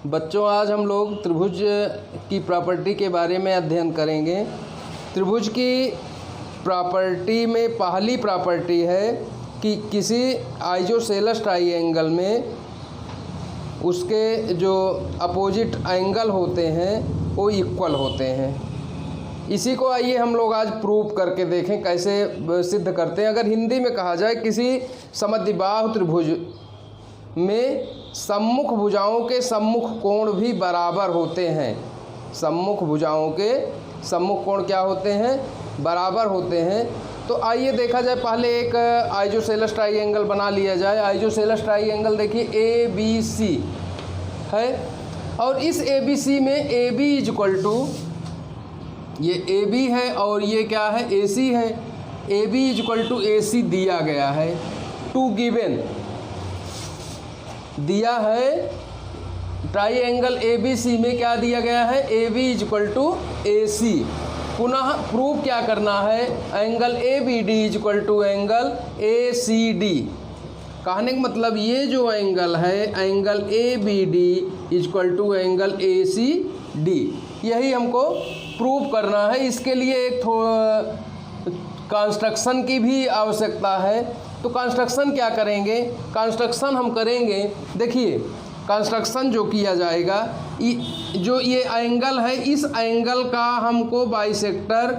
बच्चों, आज हम लोग त्रिभुज की प्रॉपर्टी के बारे में अध्ययन करेंगे। त्रिभुज की प्रॉपर्टी में पहली प्रॉपर्टी है कि किसी आइसोसेलेस ट्राइंगल में उसके जो अपोजिट एंगल होते हैं वो इक्वल होते हैं। इसी को आइए हम लोग आज प्रूव करके देखें कैसे सिद्ध करते हैं। अगर हिंदी में कहा जाए, किसी समद्विबाहु त्रिभुज में सम्मुख भुजाओं के सम्मुख कोण भी बराबर होते हैं। सम्मुख भुजाओं के सम्मुख कोण क्या होते हैं? बराबर होते हैं। तो आइए देखा जाए, पहले एक आइसोसेलेस ट्राइंगल बना लिया जाए। आइसोसेलेस ट्राइंगल देखिए ABC है, और इस ABC में AB इक्वल टू, ये AB है और ये क्या है? AC है। AB इक्वल टू AC दिया गया है। टू गिवन दिया है ट्राइंगल ABC में क्या दिया गया है? AB equal to AC। पुनः प्रूव क्या करना है? Angle ABD equal to angle ACD। कहने का मतलब ये जो एंगल है, angle ABD equal to angle ACD, यही हमको प्रूव करना है। इसके लिए एक कंस्ट्रक्शन की भी आवश्यकता है। तो कंस्ट्रक्शन क्या करेंगे? कंस्ट्रक्शन हम करेंगे, देखिए कंस्ट्रक्शन जो किया जाएगा, जो ये एंगल है, इस एंगल का हमको बाइसेक्टर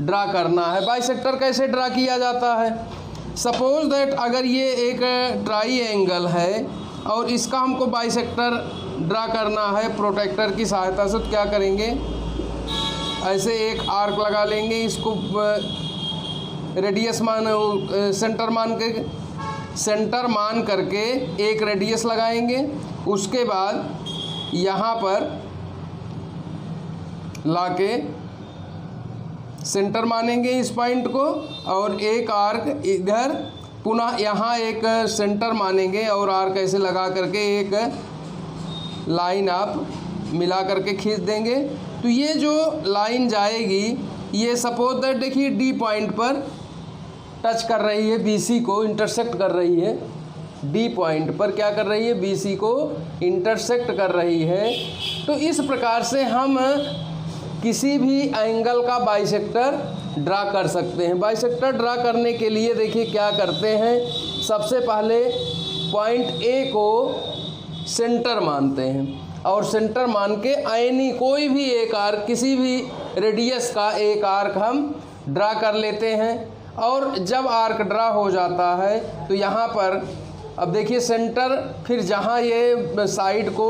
ड्रा करना है। बाइसेक्टर कैसे ड्रा किया जाता है? सपोज दैट अगर ये एक ट्राइंगल है और इसका हमको बाइसेक्टर ड्रा करना है प्रोट्रैक्टर की सहायता से, तो क्या करेंगे? ऐसे एक आर्क लगा लेंगे, इसको रेडियस सेंटर मान करके एक रेडियस लगाएंगे। उसके बाद यहाँ पर लाके सेंटर मानेंगे इस पॉइंट को, और एक आर्क इधर पुनः यहाँ एक सेंटर मानेंगे और आर्क ऐसे लगा करके एक लाइन आप मिला करके खींच देंगे। तो ये जो लाइन जाएगी, ये सपोज दैट देखिए D पॉइंट पर टच कर रही है, BC को इंटरसेक्ट कर रही है। D पॉइंट पर क्या कर रही है? BC को इंटरसेक्ट कर रही है। तो इस प्रकार से हम किसी भी एंगल का बाइसेक्टर ड्रा कर सकते हैं। बाइसेक्टर ड्रा करने के लिए देखिए क्या करते हैं, सबसे पहले पॉइंट A को सेंटर मानते हैं, और सेंटर मान के आयनी कोई भी एक आर्क, किसी भी रेडियस का एक आर्क हम ड्रा कर लेते हैं। और जब आर्क ड्रा हो जाता है तो यहाँ पर अब देखिए सेंटर, फिर जहाँ ये साइड को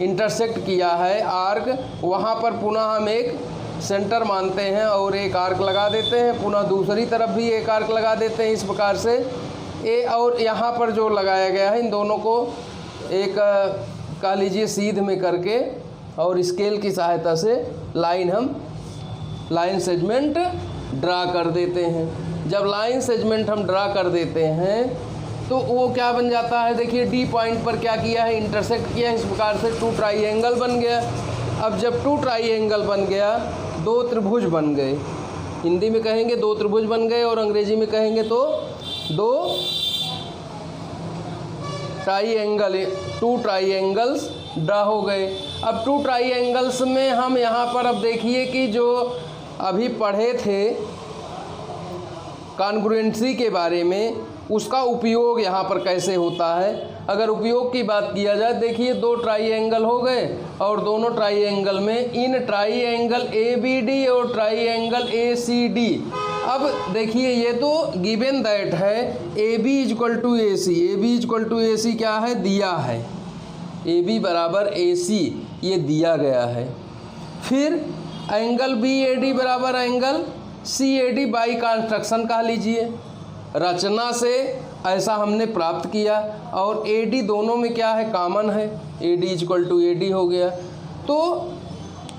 इंटरसेक्ट किया है आर्क, वहाँ पर पुनः हम एक सेंटर मानते हैं और एक आर्क लगा देते हैं। पुनः दूसरी तरफ भी एक आर्क लगा देते हैं। इस प्रकार से ए और यहाँ पर जो लगाया गया है, इन दोनों को एक कह लीजिए सीध में करके और स्केल की सहायता से लाइन सेगमेंट ड्रा कर देते हैं। जब लाइन सेगमेंट हम ड्रा कर देते हैं तो वो क्या बन जाता है? देखिए D पॉइंट पर क्या किया है? इंटरसेक्ट किया। इस प्रकार से टू ट्राइंगल बन गया। अब जब टू ट्राइंगल बन गया, दो त्रिभुज बन गए। हिंदी में कहेंगे दो त्रिभुज बन गए, और अंग्रेजी में कहेंगे तो दो ट्राइंगल, टू ट्राइंगल्स ड्रा हो गए। अब टू ट्राइंगल्स में हम यहाँ पर अब देखिए कि जो अभी पढ़े थे कॉन्ग्रुएंसी के बारे में, उसका उपयोग यहाँ पर कैसे होता है। अगर उपयोग की बात किया जाए, देखिए दो ट्राइंगल हो गए, और दोनों ट्राइंगल में इन ट्राइंगल ABD और ट्राइंगल ACD। अब देखिए ये तो गिवन दैट है AB equal to AC। AB equal to AC क्या है? दिया है। AB बराबर AC ये दिया गया है। फिर एंगल BAD बराबर एंगल CAD बाई कंस्ट्रक्शन कह लीजिए, रचना से ऐसा हमने प्राप्त किया, और AD दोनों में क्या है? कॉमन है। AD इक्वल टू AD हो गया। तो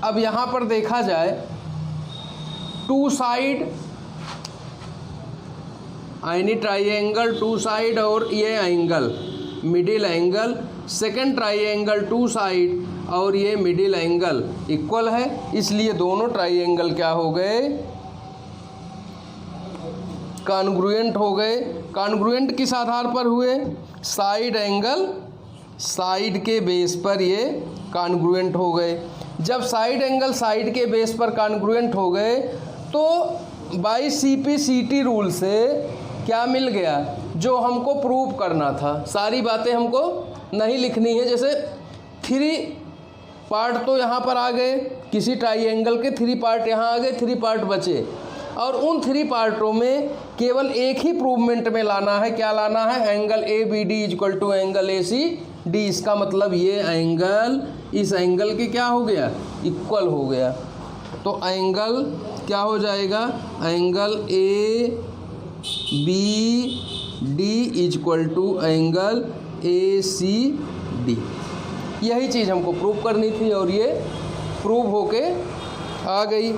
अब यहाँ पर देखा जाए, two side any triangle two side, और ये angle middle angle, second triangle two side, और ये मिडिल एंगल इक्वल है। इसलिए दोनों ट्राइंगल क्या हो गए? कॉन्ग्रुएंट हो गए। कॉन्ग्रुएंट किस आधार पर हुए? साइड एंगल, साइड के बेस पर ये कॉन्ग्रुएंट हो गए। जब साइड एंगल साइड के बेस पर कॉन्ग्रुएंट हो गए तो बाई CP/CT रूल से क्या मिल गया, जो हमको प्रूव करना था। सारी बातें हमको नहीं लिखनी है, जैसे 3 पार्ट तो यहाँ पर आ गए, किसी ट्राइएंगल के 3 पार्ट यहाँ आ गए, 3 पार्ट बचे, और उन 3 पार्टों में केवल एक ही प्रूवमेंट में लाना है। क्या लाना है? Angle ABD equal to angle ACD। इसका मतलब ये एंगल इस एंगल के क्या हो गया, इक्वल हो गया। तो एंगल क्या हो जाएगा, angle ABD equal to angle ACD। यही चीज़ हमको प्रूव करनी थी और ये प्रूव होके आ गई।